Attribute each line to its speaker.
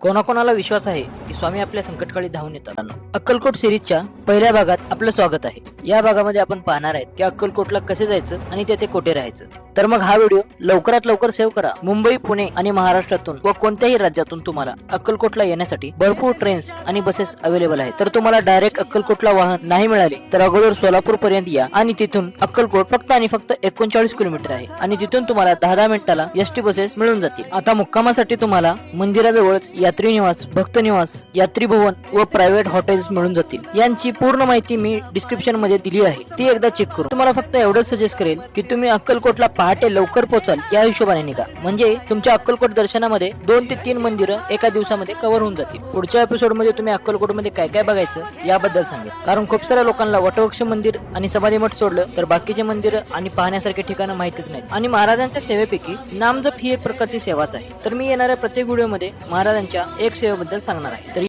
Speaker 1: कोणाकोणाला विश्वास आहे की स्वामी आपल्या संकटकाळी धावून येतात. अक्कलकोट सिरीजच्या पहिल्या भागात आपलं स्वागत आहे. या भागामध्ये आपण पाहणार आहेत की अक्कलकोटला कसे जायचं आणि तेथे कोठे राहायचं. तर मग हा व्हिडिओ लवकरात लवकर सेव्ह करा. मुंबई, पुणे आणि महाराष्ट्रातून व कोणत्याही राज्यातून तुम्हाला अक्कलकोटला येण्यासाठी भरपूर ट्रेन्स आणि बसेस अवेलेबल आहेत. तर तुम्हाला डायरेक्ट अक्कलकोटला वाहन नाही मिळाले तर अगोदर सोलापूर पर्यंत या आणि तिथून अक्कलकोट फक्त आणि फक्त 39 किलोमीटर आहे आणि तिथून तुम्हाला 10 मिनिटाला एसटी बसेस मिळून जातील. आता मुक्कामासाठी तुम्हाला मंदिराजवळच यात्री निवास, भक्त निवास, यात्री भवन व प्रायव्हेट हॉटेल्स मिळून जातील. यांची पूर्ण माहिती मी डिस्क्रिप्शन मध्ये दिली आहे, ती एकदा चेक करून तुम्हाला फक्त एवढंच सजेस्ट करेल की तुम्ही अक्कलकोटला पहाटे लवकर पोहोचाल या हिशोबाने निघा. म्हणजे तुमच्या अक्कलकोट दर्शनामध्ये 2 ते 3 मंदिरं एका दिवसामध्ये कव्हर होऊन जातील. पुढच्या एपिसोड मध्ये तुम्ही अक्कलकोट मध्ये काय काय बघायचं याबद्दल सांगेल, कारण खूप साऱ्या लोकांना वटवृक्ष मंदिर आणि समाधी मठ सोडलं तर बाकीचे मंदिर आणि पाहण्यासारखे ठिकाणं माहितीच नाहीत. आणि महाराजांच्या सेवेपैकी नामजप ही एक प्रकारची सेवाच आहे. तर मी येणाऱ्या प्रत्येक व्हिडिओ मध्ये महाराजांच्या एक सेवेबद्दल सांगणार आहे. तर